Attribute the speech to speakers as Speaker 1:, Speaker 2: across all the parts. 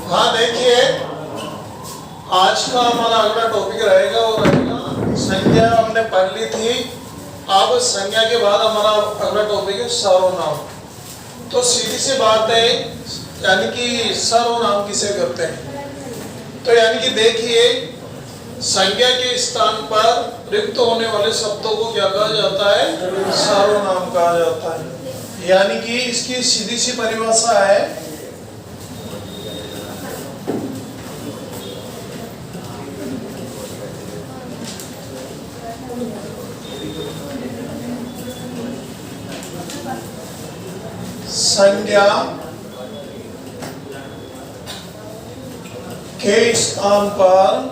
Speaker 1: हाँ देखिए, आज का हमारा अगला टॉपिक रहेगा और रहेगा संज्ञा। हमने पढ़ ली थी। अब संज्ञा के बाद हमारा अगला टॉपिक है सर्वनाम। तो सीधी सी बात है, यानी कि सर्वनाम किसे कहते हैं। तो यानी कि देखिए, संज्ञा के स्थान पर रिक्त होने वाले शब्दों को क्या कहा जाता है? सर्वनाम कहा जाता है। यानी कि इसकी सीधी सी परिभाषा है, संज्ञा के स्थान पर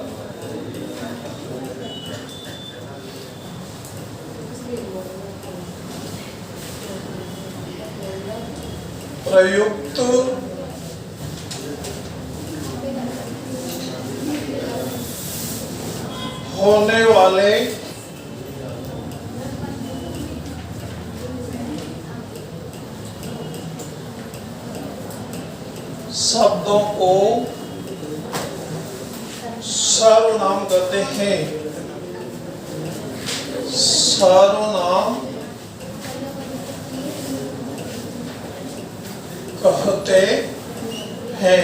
Speaker 1: प्रयुक्त होने वाले शब्दों को सर्वनाम कहते हैं। सर्वनाम कहते हैं।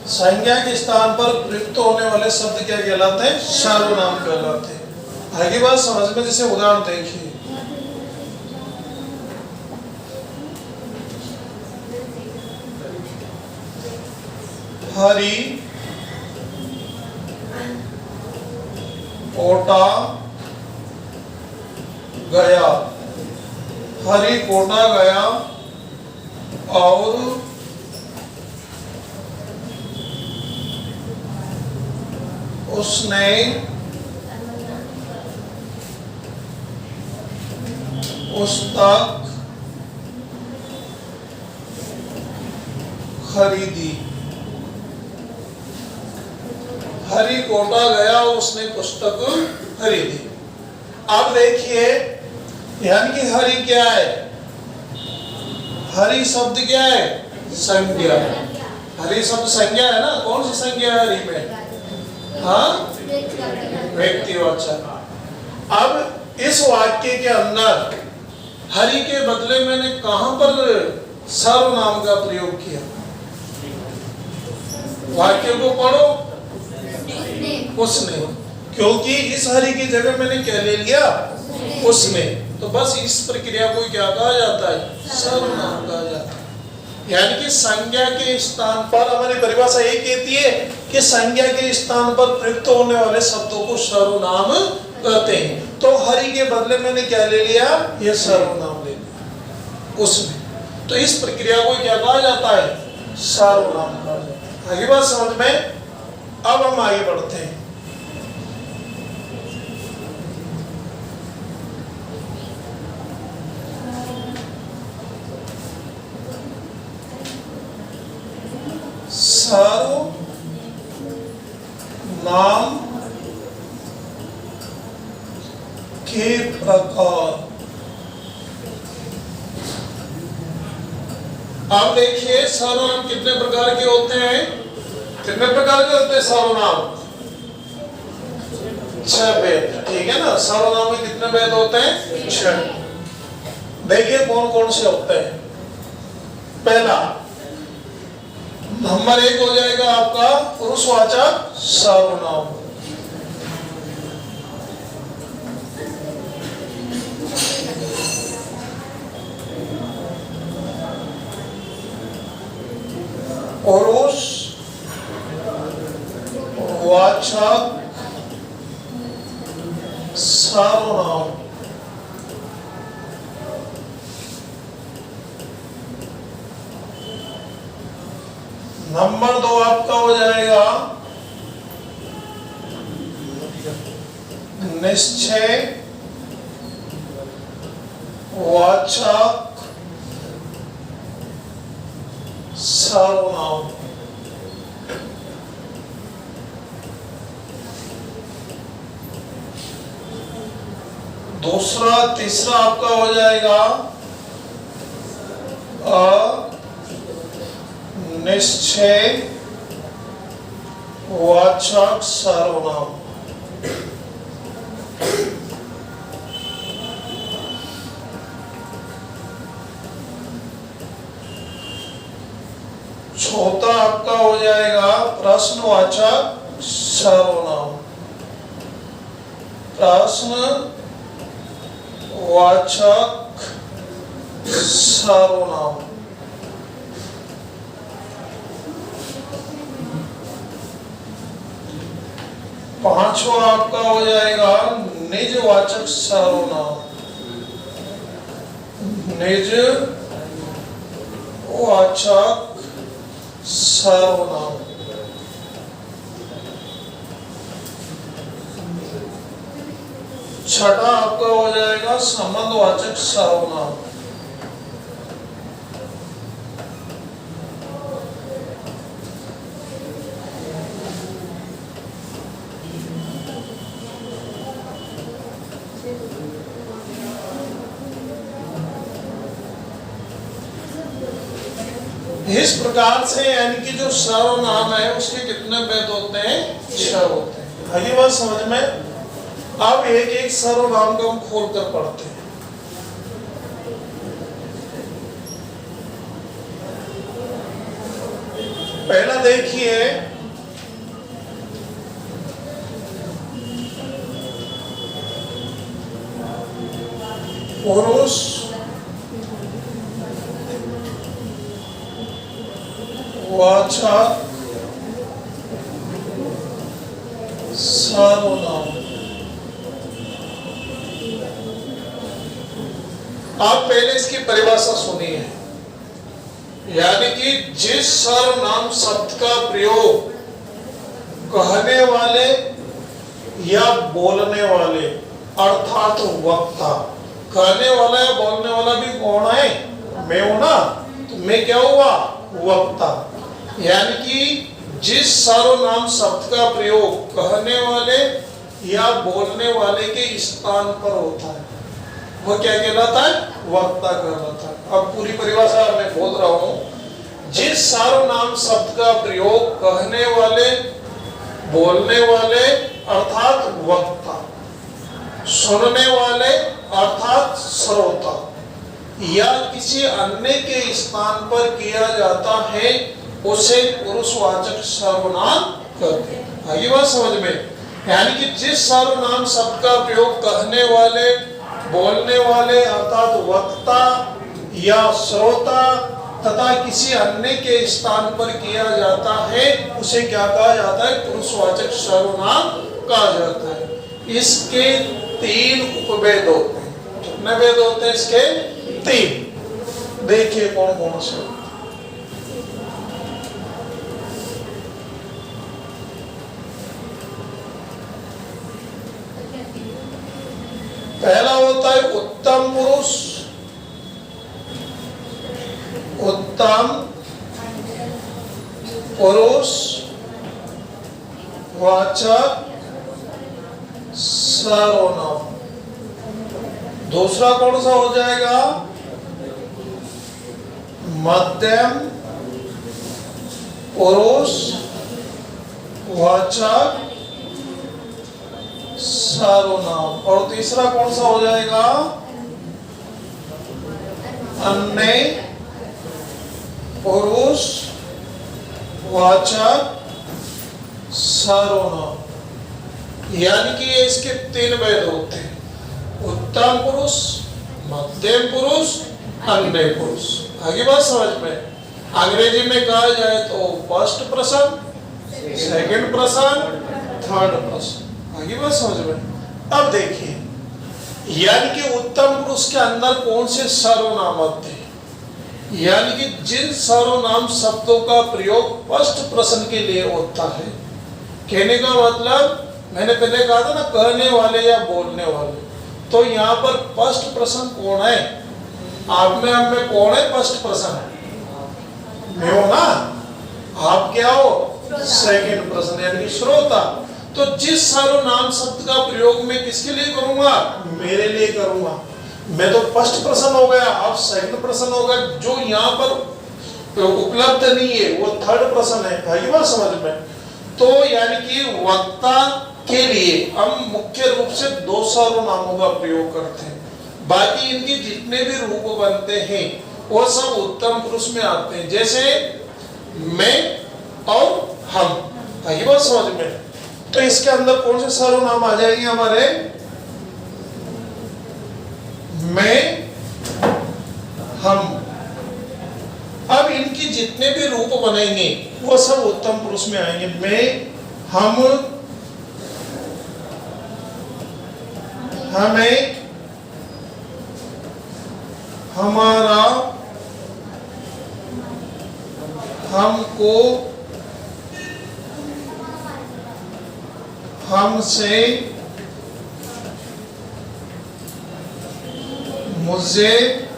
Speaker 1: संज्ञा के स्थान पर प्रयुक्त होने वाले शब्द क्या कहलाते हैं? सर्वनाम कहलाते हैं। आगे बात समझ में, जैसे उदाहरण देखिए, हरी कोटा गया। हरी कोटा गया और उसने पुस्तक खरीदी। हरी कोटा गया और उसने पुस्तक खरीदी। अब देखिए, यानी कि हरी क्या है? हरी शब्द क्या है? संज्ञा। हरी शब्द संज्ञा है ना। कौन सी संज्ञा है हरी में? हाँ, व्यक्तिवाचक। अब इस वाक्य के अंदर हरि के बदले मैंने कहां पर सर्वनाम का प्रयोग किया? वाक्य को पढ़ो, उसने। क्योंकि इस हरि की जगह मैंने क्या ले लिया? उसने। तो बस इस प्रक्रिया को क्या कहा जाता है? सर्वनाम कहा जाता है। यानी कि संज्ञा के स्थान पर, हमारी परिभाषा यही कहती है कि संज्ञा के स्थान पर प्रयुक्त होने वाले शब्दों को सर्वनाम कहते हैं। तो हरि के बदले मैंने क्या ले लिया? ये सर्वनाम ले लिया, उसने। तो इस प्रक्रिया को क्या कहा जाता है? सर्वनाम कहा जाता है। आगे बात समझ में। अब हम आगे बढ़ते हैं। सर्वनाम के प्रकार। आप देखिए, सर्वनाम कितने प्रकार के होते हैं? कितने प्रकार के होते हैं सर्वनाम? 6 भेद। ठीक है ना। सर्वनाम में कितने भेद होते हैं? 6। देखिए कौन कौन से होते हैं। पहला, नंबर 1 हो जाएगा आपका पुरुषवाचक सर्वनाम। पुरुष वाचक सर्वनाम। नंबर 2 आपका हो जाएगा निश्चय वाचक सर्वनाम। दूसरा, तीसरा आपका हो जाएगा निश्चय वाचक सर्वनाम। चौथा आपका हो जाएगा प्रश्नवाचक सर्वनाम। प्रश्नवाचक सर्वनाम। पांचवा आपका हो जाएगा निजवाचक सर्वनाम। निजवाचक सर्वनाम। छठा आपका हो जाएगा संबंधवाचक सर्वनाम। इस प्रकार से यानी कि जो सर्वनाम है उसके कितने भेद होते हैं? 6 होते हैं। आगे बात समझ में। अब एक एक सर्वनाम को हम खोल कर पढ़ते हैं। पहला देखिए, पुरुष वाचक सर्वनाम। आप पहले इसकी परिभाषा सुनिए। यानी कि जिस सर्वनाम शब्द का प्रयोग कहने वाले या बोलने वाले अर्थात वक्ता, कहने वाला या बोलने वाला भी कौन है? मैं हूं ना, तो मैं क्या हुआ? वक्ता। यानी कि जिस सर्वनाम शब्द का प्रयोग कहने वाले या बोलने वाले के स्थान पर होता है वो क्या कहलाता है? वक्ता कहलाता है। अब पूरी परिभाषा मैं बोल रहा हूं। जिस सर्वनाम शब्द का प्रयोग कहने वाले बोलने वाले अर्थात वक्ता, सुनने वाले अर्थात श्रोता या किसी अन्य के स्थान पर किया जाता है उसे पुरुषवाचक सर्वनाम कहते हैं। आगे बात समझ में। यानी कि जिस सर्वनाम शब्द का प्रयोग कहने वाले बोलने वाले अर्थात वक्ता या श्रोता तथा किसी अन्य के स्थान पर किया जाता है उसे क्या कहा जाता है? पुरुषवाचक सर्वनाम कहा जाता है। इसके 3 उपभेद होते हैं। कितने भेद होते हैं इसके? 3। देखिए कौन कौन से। पहला होता है उत्तम पुरुष। उत्तम पुरुष वाचक सर्वनाम। दूसरा कौन सा हो जाएगा? मध्यम पुरुष वाचक सर्वनाम। और तीसरा कौन सा हो जाएगा? अन्य पुरुष वाचक सर्वनाम। यानी कि ये इसके 3 भेद होते हैं। उत्तम पुरुष, मध्यम पुरुष, अन्य पुरुष। आगे बात समझ में। अंग्रेजी में कहा जाए तो first person, second person, third person. आगे बात समझ में। अब देखिए, यानी कि उत्तम पुरुष के अंदर कौन से सर्वनाम आते हैं? यानी कि जिन सर्वनाम शब्दों का प्रयोग फर्स्ट पर्सन के लिए होता है। कहने का मतलब, मैंने पहले कहा था ना, कहने वाले या बोलने वाले। तो यहाँ पर फर्स्ट पर्सन कौन है? आप में हम में कौन है फर्स्ट पर्सन? मैं हो ना। आप क्या हो? सेकंड पर्सन यानी कि श्रोता। तो जिस सर्वनाम शब्द का प्रयोग मैं किसके लिए करूंगा? मेरे लिए करूंगा। मैं तो फर्स्ट पर्सन हो गया, आप सेकंड पर्सन हो गए। जो यहाँ पर तो उपलब्ध नहीं है, वो थर्ड पर्सन है। भाई बात समझ में? तो यानी कि वक्ता के लिए हम मुख्य रूप से दो सर्वनामों का प्रयोग करते हैं। बाकी इनके जितने भी रूप बनते हैं वो सब उत्तम पुरुष में आते हैं, जैसे मैं और हम। भाई बात समझ में? तो इसके अंदर कौन से सर्वनाम आ जाएंगे हमारे? मैं, हम। अब इनकी जितने भी रूप बनेंगे वो सब उत्तम पुरुष में आएंगे। मैं, हम, हमें, हमारा, हमको, हमसे, मुझे,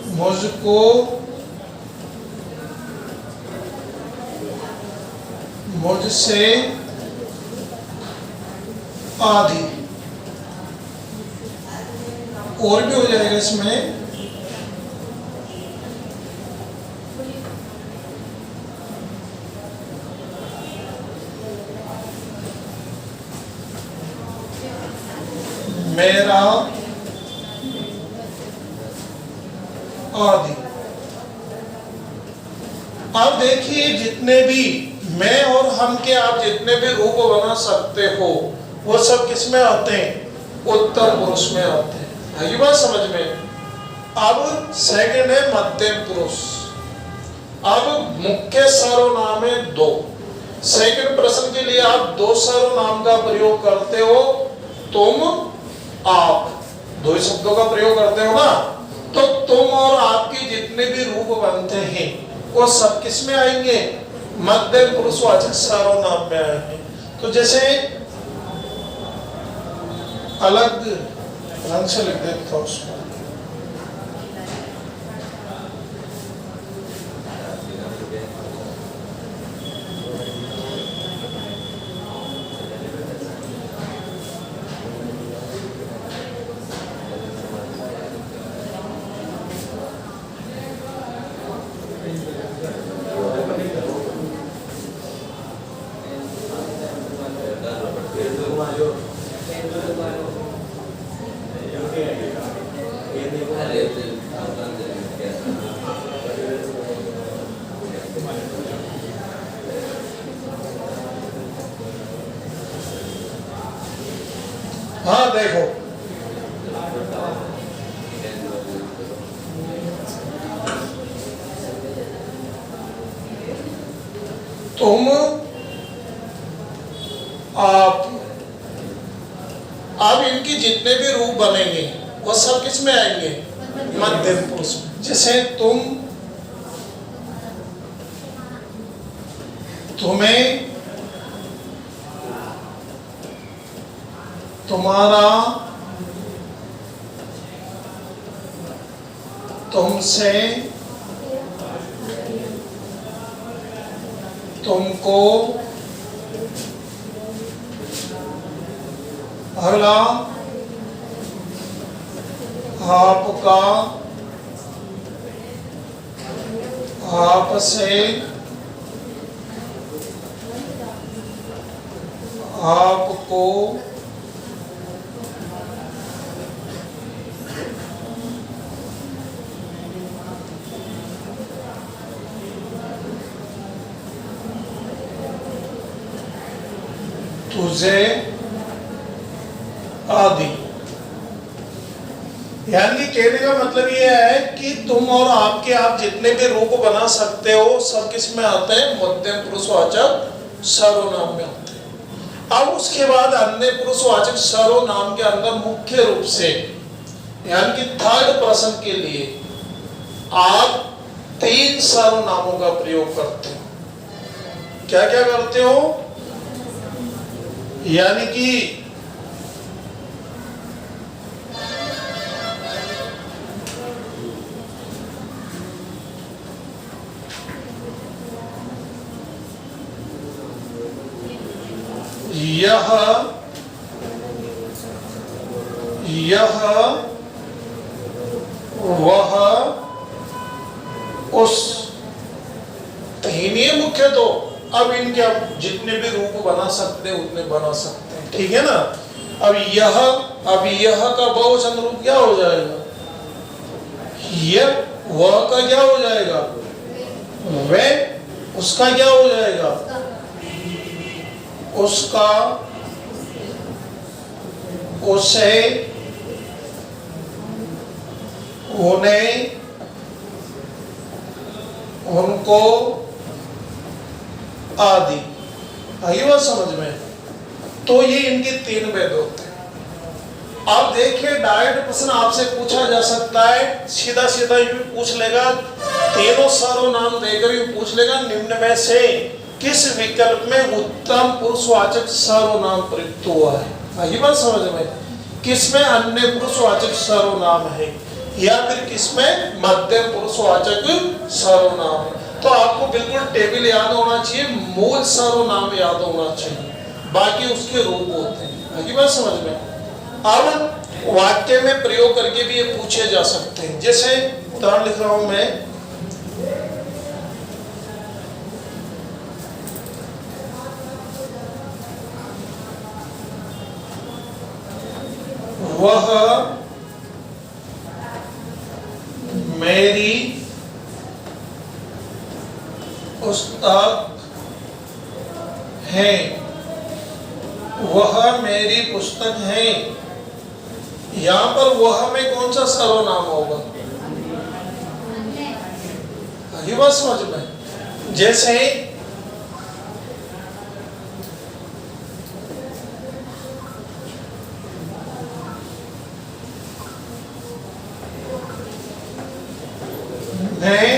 Speaker 1: मुझको, मुझसे आदि। और भी हो जाएगा इसमें। मेरा, आदि। अब देखिए जितने भी मैं और हम के आप जितने भी रूप बना सकते हो वो सब किस में आते हैं? उत्तम पुरुष में आते हैं। ये बात समझ में? अब सेकंड है मध्यम पुरुष। अब मुख्य सर्वनाम है दो। सेकंड प्रश्न के लिए आप दो सर्वनाम का प्रयोग करते हो, तुम, आप। दो ही शब्दों का प्रयोग करते हो ना। तो तुम और आपके जितने भी रूप बनते हैं वो सब किस में आएंगे? मध्यम पुरुषवाचक सर्वनाम में आएंगे। तो जैसे अलग रंग से लिख देता हूं उसको। हाँ देखो, तुम, आप। अब इनके जितने भी रूप बनेंगे वो सब किस में आएंगे? मध्यम पुरुष में। जैसे तुम, तुम्हें, तुम्हारा, तुमसे, तुमको, अगला आपका, आपसे, आपको, तुझे, आदि। यानी कहने का मतलब यह है कि तुम और आपके आप जितने भी रूप बना सकते हो सब किस में आते हैं? मध्यम पुरुषवाचक सर्वनाम में आते हैं। अब उसके बाद अन्य पुरुषवाचक सर्वनाम के अंदर मुख्य रूप से यानी कि थर्ड पर्सन के लिए आप तीन सर्वनामों का प्रयोग करते हो। क्या क्या करते हो? यानी कि यह, वह, उस तीन ही मुख्य दो। अब इनके आप जितने भी रूप बना सकते हैं उतने बना सकते हैं, ठीक है ना। अब यह का बहुवचन रूप क्या हो जाएगा? यह, वह का क्या हो जाएगा? वह, उसका क्या हो जाएगा? उसका, उसे, उन्हें, उनको आदि। आई बात समझ में? तो ये इनके तीन भेद होते हैं। अब देखिए डायरेक्ट प्रश्न आपसे पूछा जा सकता है, सीधा सीधा यूं पूछ लेगा, तीनों सर्वनाम देकर यूं पूछ लेगा, निम्न में से किस विकल्प में उत्तम पुरुषवाचक सर्वनाम प्रयुक्त हुआ है? आई बात समझ में? किसमें अन्य पुरुषवाचक सर्वनाम है या फिर किसमें मध्यम पुरुषवाचक सर्वनाम है? तो आपको बिल्कुल टेबल याद होना चाहिए, मूल सर्वनाम याद होना चाहिए, बाकी उसके रूप होते हैं। आगे बात समझ में? अब वाक्य में प्रयोग करके भी ये पूछे जा सकते हैं। जैसे उदाहरण लिख रहा हूं मैं, वह मेरी पुस्तक है। वह मेरी पुस्तक है। यहां पर वह में कौन सा सर्वनाम होगा? ये बात समझ में? जैसे मैं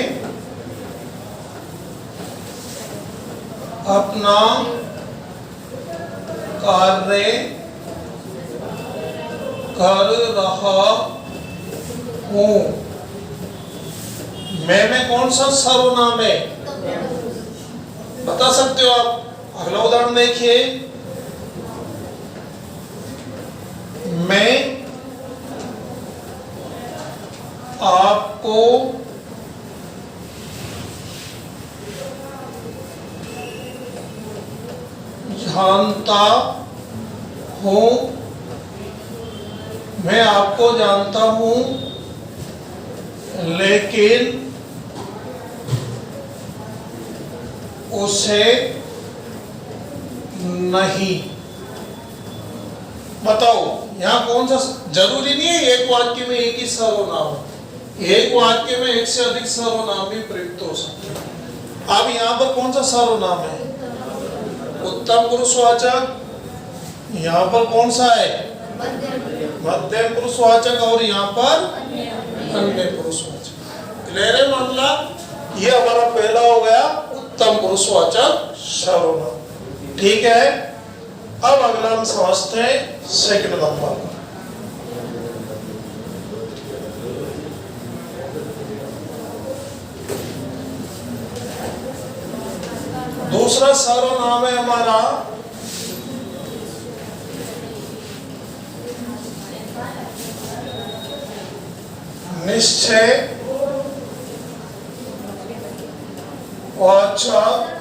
Speaker 1: अपना कार्य कर रहा हूं। मैं में कौन सा सर्वनाम है? बता सकते हो आप? अगला उदाहरण देखिए, मैं आपको जानता हूं। मैं आपको जानता हूं लेकिन उसे नहीं। बताओ यहां कौन सा? जरूरी नहीं है एक वाक्य में एक ही सर्वनाम, एक वाक्य में एक से अधिक सर्वनाम भी प्रयुक्त हो सकते हैं। अब यहां पर कौन सा सर्वनाम है? उत्तम पुरुषवाचक। यहां पर कौन सा है? मध्यम पुरुषवाचक। और यहाँ पर अन्य पुरुषवाचक। क्लियर है मामला? ये हमारा पहला हो गया उत्तम पुरुषवाचक सर्वनाम, ठीक है। अब अगला हम समझते हैं सेकंड नंबर। दूसरा सर्वनाम है हमारा निश्चय वाचक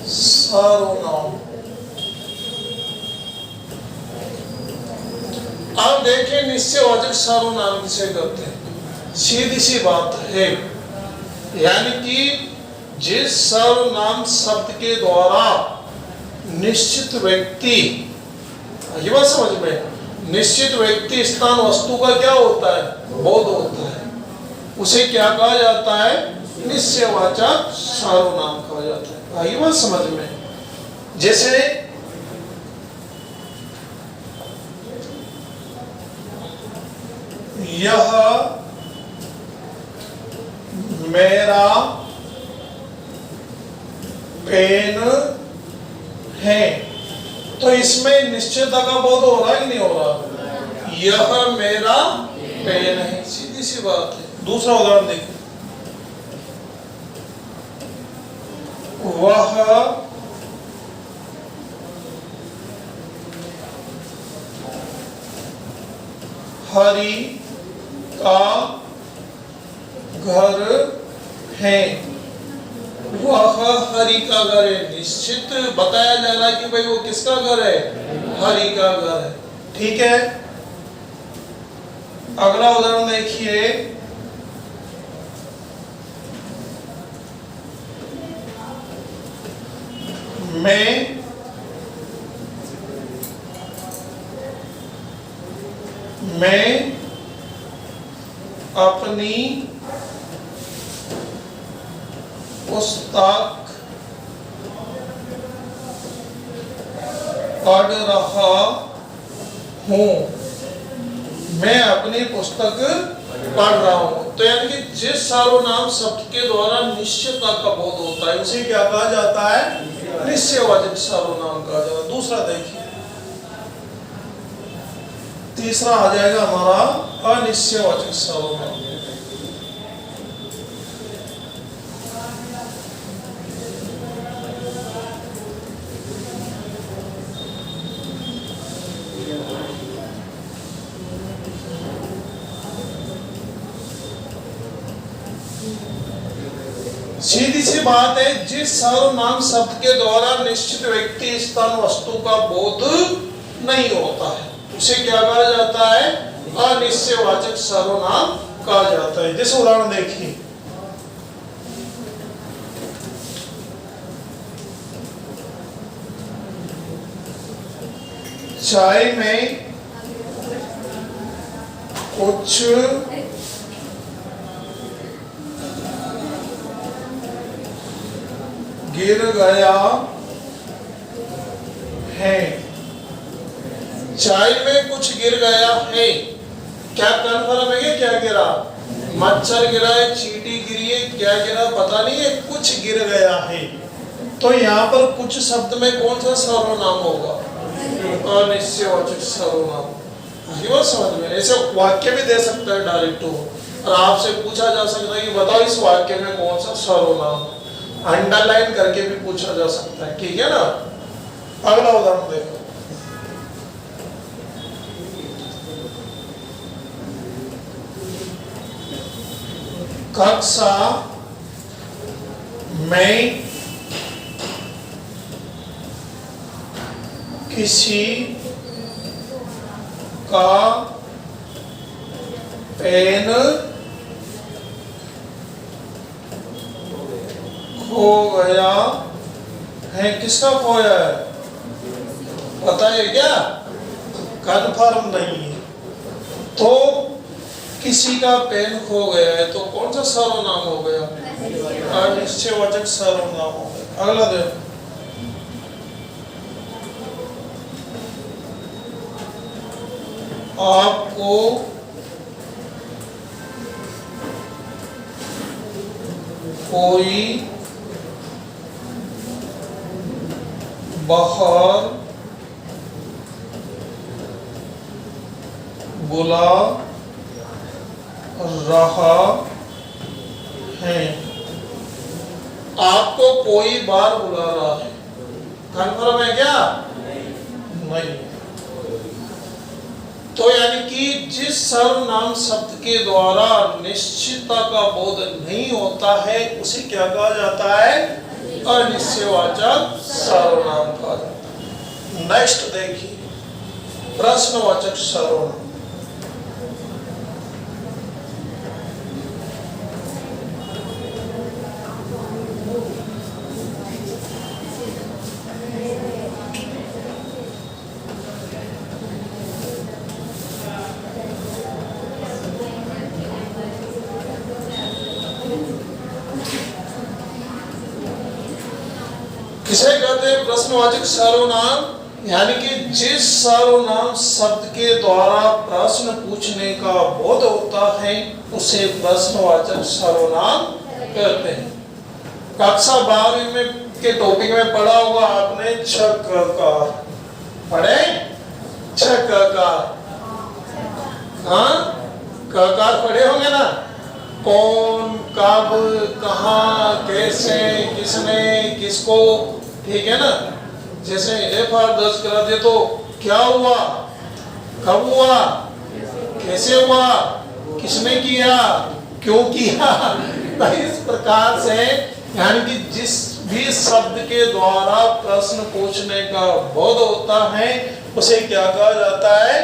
Speaker 1: सर्वनाम। आप देखिए निश्चयवाचक सर्वनाम किसे कहते हैं? सीधी सी बात है, यानी कि जिस सर्वनाम शब्द के द्वारा निश्चित व्यक्ति, ये बात समझ में, निश्चित व्यक्ति स्थान वस्तु का क्या होता है? बोध होता है, उसे क्या कहा जाता है? निश्चयवाचक सर्वनाम कहा जाता है। आई बात समझ में? जैसे यह मेरा पेन है। तो इसमें निश्चयता का बोध हो रहा है कि नहीं हो रहा? यह मेरा पेन है, सीधी सी बात है। दूसरा उदाहरण देखिए, वह हरि का घर है। वह हरि का घर है, निश्चित बताया जा रहा है कि भाई वो किसका घर है? हरि का घर है। ठीक है, अगला उदाहरण देखिए, मैं अपनी पुस्तक पढ़ रहा हूँ। मैं अपनी पुस्तक पढ़ रहा हूँ। तो यानी कि जिस सार्वनाम शब्द के द्वारा निश्चयता का बोध होता है उसे क्या कहा जाता है? निश्चयवाचक सार्वनाम कहा जाता है। दूसरा देखिए, तीसरा आ जाएगा हमारा अनिश्चयवाचक सार्वनाम। सीधी सी बात है, जिस सर्वनाम शब्द के द्वारा निश्चित व्यक्ति, स्थान, वस्तु का बोध नहीं होता है उसे क्या कहा जाता है? अनिश्चयवाचक सर्वनाम कहा जाता है। जैसे उदाहरण देखिए, चाय में कुछ गिर गया है। चाय में कुछ गिर गया है, क्या कन्फर्म है? क्या गिरा? मच्छर गिरा है, चींटी गिरी है, क्या गिरा पता नहीं है, कुछ गिर गया है। तो यहाँ पर कुछ शब्द में कौन सा सर्वनाम होगा? अनिश्चयवाचक सर्वनाम। ये समझ में, ऐसे वाक्य भी दे सकता है डायरेक्ट हो, और आपसे पूछा जा सकता है कि बताओ इस वाक्य में कौन सा सर्वनाम, अंडरलाइन करके भी पूछा जा सकता है। ठीक है ना? अगला उदाहरण देखो, कक्षा में किसी का पेन खो गया है। किसका खोया है? पता है क्या? कन्फर्म नहीं है। तो किसी का पेन खो गया है, तो कौन सा सर्वनाम हो गया? अनिश्चयवाचक सर्वनाम हो गया। अगला देखो, आपको कोई बाहर बुला रहा है। आपको कोई बार बुला रहा है, कन्फर्म है क्या? नहीं। तो यानी कि जिस सर्वनाम शब्द के द्वारा निश्चितता का बोध नहीं होता है उसे क्या कहा जाता है? अनिश्चयवाचक सर्वनाम कहा जाता है। नेक्स्ट देखिए, प्रश्नवाचक सर्वनाम। किसे कहते हैं प्रश्नवाचक सर्वनाम? यानी कि जिस सर्वनाम शब्द के द्वारा प्रश्न पूछने का बोध होता है उसे प्रश्नवाचक सर्वनाम कहते हैं। कक्षा 12वीं में के टॉपिक में पढ़ा होगा आपने छकार, पढ़े छकार, हाँ ककार पढ़े होंगे ना, कौन, कब, कहाँ, कैसे, किसने, किसको, ठीक है ना। जैसे एफआर दर्ज करा दे तो क्या हुआ, कब हुआ, कैसे हुआ, किसने किया, क्यों किया। तो इस प्रकार से यानी कि जिस भी शब्द के द्वारा प्रश्न पूछने का बोध होता है उसे क्या कहा जाता है,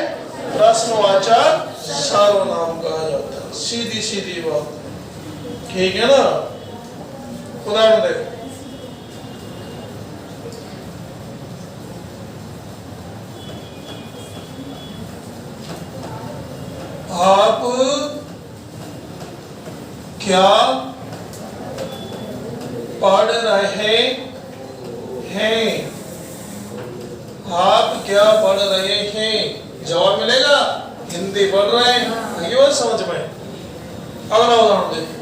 Speaker 1: प्रश्नवाचक सर्वनाम कहा जाता है। सीधी सीधी बात, ठीक है ना। उदाहरण देखो, आप क्या पढ़ रहे हैं, आप क्या पढ़ रहे हैं, जवाब मिलेगा हिंदी पढ़ रहे हैं, ये बात समझ में। अगला उदाहरण देखिए,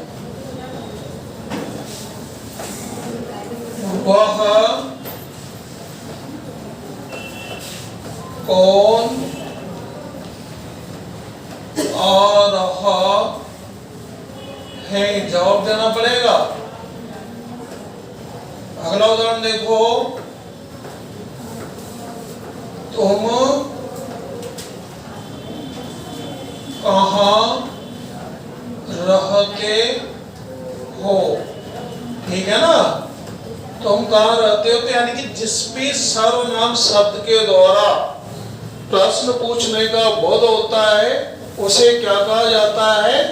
Speaker 1: वह कौन आ रहा है, जवाब देना पड़ेगा। अगला उदाहरण देखो, तुम कहाँ रहते हो, ठीक है ना। तुम कहाँ रहते हो, तो यानी कि जिस भी सर्वनाम शब्द के द्वारा प्रश्न पूछने का बोध होता है उसे क्या कहा जाता है,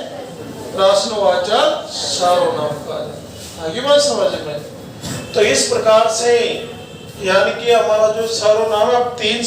Speaker 1: प्रश्नवाचक सर्वनाम कहा जाता है। आगे बात समझ में। तो इस प्रकार से यानी कि हमारा जो सर्वनाम है, अब 3